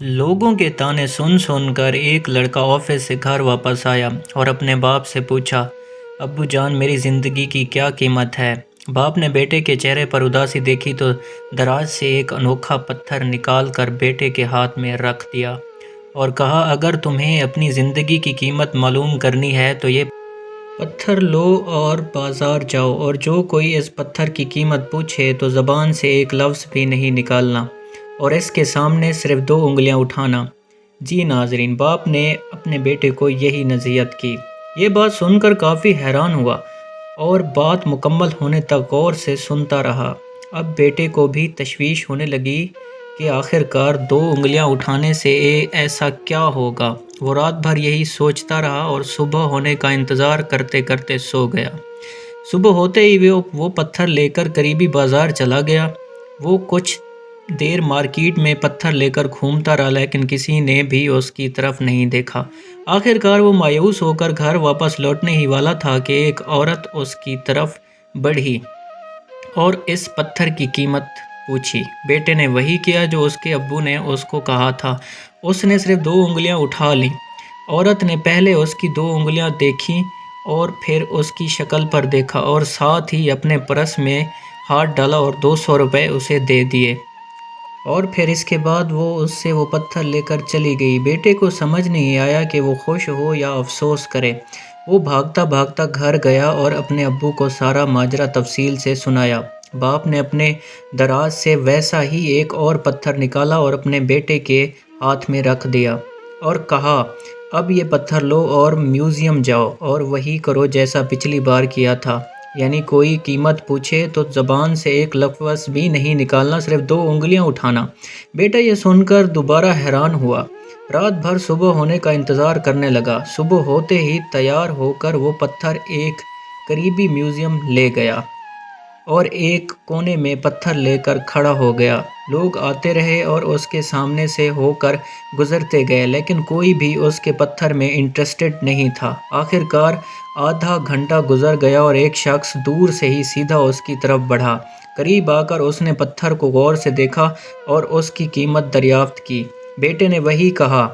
لوگوں کے طعنے سن سن کر ایک لڑکا آفس سے گھر واپس آیا اور اپنے باپ سے پوچھا، ابو جان میری زندگی کی کیا قیمت ہے؟ باپ نے بیٹے کے چہرے پر اداسی دیکھی تو دراز سے ایک انوکھا پتھر نکال کر بیٹے کے ہاتھ میں رکھ دیا اور کہا، اگر تمہیں اپنی زندگی کی قیمت معلوم کرنی ہے تو یہ پتھر لو اور بازار جاؤ، اور جو کوئی اس پتھر کی قیمت پوچھے تو زبان سے ایک لفظ بھی نہیں نکالنا اور اس کے سامنے صرف 2 انگلیاں اٹھانا۔ جی ناظرین، باپ نے اپنے بیٹے کو یہی نصیحت کی۔ یہ بات سن کر کافی حیران ہوا اور بات مکمل ہونے تک غور سے سنتا رہا۔ اب بیٹے کو بھی تشویش ہونے لگی کہ آخر کار 2 انگلیاں اٹھانے سے ایسا کیا ہوگا۔ وہ رات بھر یہی سوچتا رہا اور صبح ہونے کا انتظار کرتے کرتے سو گیا۔ صبح ہوتے ہی وہ پتھر لے کر قریبی بازار چلا گیا۔ وہ کچھ دیر مارکیٹ میں پتھر لے کر گھومتا رہا لیکن کسی نے بھی اس کی طرف نہیں دیکھا۔ آخر کار وہ مایوس ہو کر گھر واپس لوٹنے ہی والا تھا کہ ایک عورت اس کی طرف بڑھی اور اس پتھر کی قیمت پوچھی۔ بیٹے نے وہی کیا جو اس کے ابو نے اس کو کہا تھا۔ اس نے صرف 2 انگلیاں اٹھا لیں۔ عورت نے پہلے اس کی 2 انگلیاں دیکھیں اور پھر اس کی شکل پر دیکھا اور ساتھ ہی اپنے پرس میں ہاتھ ڈالا اور 200 روپے اسے دے دیے، اور پھر اس کے بعد وہ اس سے وہ پتھر لے کر چلی گئی۔ بیٹے کو سمجھ نہیں آیا کہ وہ خوش ہو یا افسوس کرے۔ وہ بھاگتا بھاگتا گھر گیا اور اپنے ابو کو سارا ماجرا تفصیل سے سنایا۔ باپ نے اپنے دراز سے ویسا ہی ایک اور پتھر نکالا اور اپنے بیٹے کے ہاتھ میں رکھ دیا اور کہا، اب یہ پتھر لو اور میوزیم جاؤ اور وہی کرو جیسا پچھلی بار کیا تھا، یعنی کوئی قیمت پوچھے تو زبان سے ایک لفظ بھی نہیں نکالنا، صرف 2 انگلیاں اٹھانا۔ بیٹا یہ سن کر دوبارہ حیران ہوا۔ رات بھر صبح ہونے کا انتظار کرنے لگا۔ صبح ہوتے ہی تیار ہو کر وہ پتھر ایک قریبی میوزیم لے گیا اور ایک کونے میں پتھر لے کر کھڑا ہو گیا۔ لوگ آتے رہے اور اس کے سامنے سے ہو کر گزرتے گئے لیکن کوئی بھی اس کے پتھر میں انٹرسٹڈ نہیں تھا۔ آخر کار آدھا گھنٹہ گزر گیا اور ایک شخص دور سے ہی سیدھا اس کی طرف بڑھا۔ قریب آ کر اس نے پتھر کو غور سے دیکھا اور اس کی قیمت دریافت کی۔ بیٹے نے وہی کہا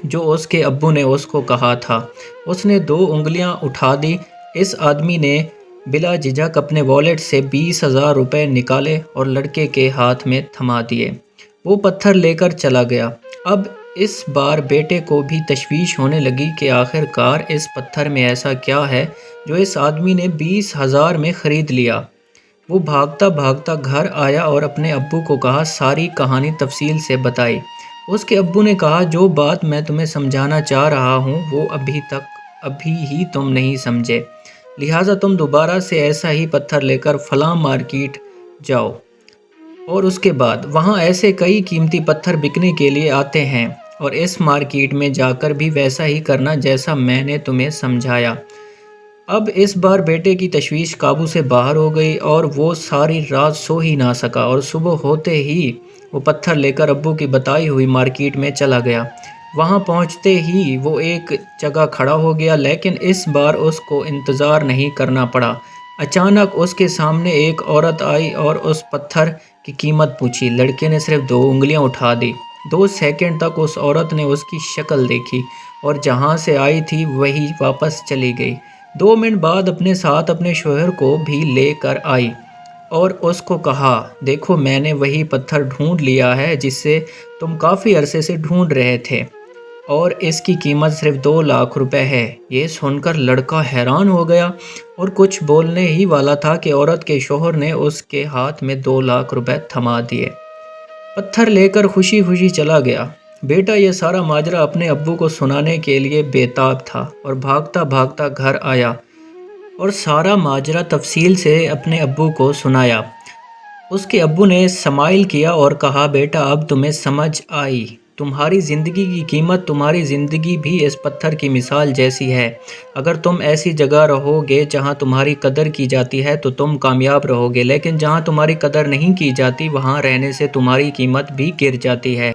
جو اس کے ابو نے اس کو کہا تھا۔ اس نے 2 انگلیاں اٹھا دی۔ اس آدمی نے بلا جھجک اپنے والیٹ سے 20,000 روپے نکالے اور لڑکے کے ہاتھ میں تھما دیے۔ وہ پتھر لے کر چلا گیا۔ اب اس بار بیٹے کو بھی تشویش ہونے لگی کہ آخر کار اس پتھر میں ایسا کیا ہے جو اس آدمی نے 20,000 میں خرید لیا۔ وہ بھاگتا بھاگتا گھر آیا اور اپنے ابو کو کہا، ساری کہانی تفصیل سے بتائی۔ اس کے ابو نے کہا، جو بات میں تمہیں سمجھانا چاہ رہا ہوں وہ ابھی ہی تم نہیں سمجھے، لہٰذا تم دوبارہ سے ایسا ہی پتھر لے کر فلاں مارکیٹ جاؤ اور اس کے بعد وہاں ایسے کئی قیمتی پتھر بکنے کے لیے آتے ہیں، اور اس مارکیٹ میں جا کر بھی ویسا ہی کرنا جیسا میں نے تمہیں سمجھایا۔ اب اس بار بیٹے کی تشویش قابو سے باہر ہو گئی اور وہ ساری رات سو ہی نہ سکا اور صبح ہوتے ہی وہ پتھر لے کر ابو کی بتائی ہوئی مارکیٹ میں چلا گیا۔ وہاں پہنچتے ہی وہ ایک جگہ کھڑا ہو گیا لیکن اس بار اس کو انتظار نہیں کرنا پڑا۔ اچانک اس کے سامنے ایک عورت آئی اور اس پتھر کی قیمت پوچھی۔ لڑکے نے صرف 2 انگلیاں اٹھا دی۔ 2 سیکنڈ تک اس عورت نے اس کی شکل دیکھی اور جہاں سے آئی تھی وہی واپس چلی گئی۔ 2 منٹ بعد اپنے ساتھ اپنے شوہر کو بھی لے کر آئی اور اس کو کہا، دیکھو میں نے وہی پتھر ڈھونڈ لیا ہے جسے تم کافی عرصے سے ڈھونڈ رہے تھے، اور اس کی قیمت صرف 2 لاکھ روپے ہے۔ یہ سن کر لڑکا حیران ہو گیا اور کچھ بولنے ہی والا تھا کہ عورت کے شوہر نے اس کے ہاتھ میں 2 لاکھ روپے تھما دیے۔ پتھر لے کر خوشی خوشی چلا گیا۔ بیٹا یہ سارا ماجرا اپنے ابو کو سنانے کے لیے بے تاب تھا اور بھاگتا بھاگتا گھر آیا اور سارا ماجرا تفصیل سے اپنے ابو کو سنایا۔ اس کے ابو نے سمائل کیا اور کہا، بیٹا اب تمہیں سمجھ آئی، تمہاری زندگی کی قیمت، تمہاری زندگی بھی اس پتھر کی مثال جیسی ہے۔ اگر تم ایسی جگہ رہو گے جہاں تمہاری قدر کی جاتی ہے تو تم کامیاب رہو گے، لیکن جہاں تمہاری قدر نہیں کی جاتی وہاں رہنے سے تمہاری قیمت بھی گر جاتی ہے۔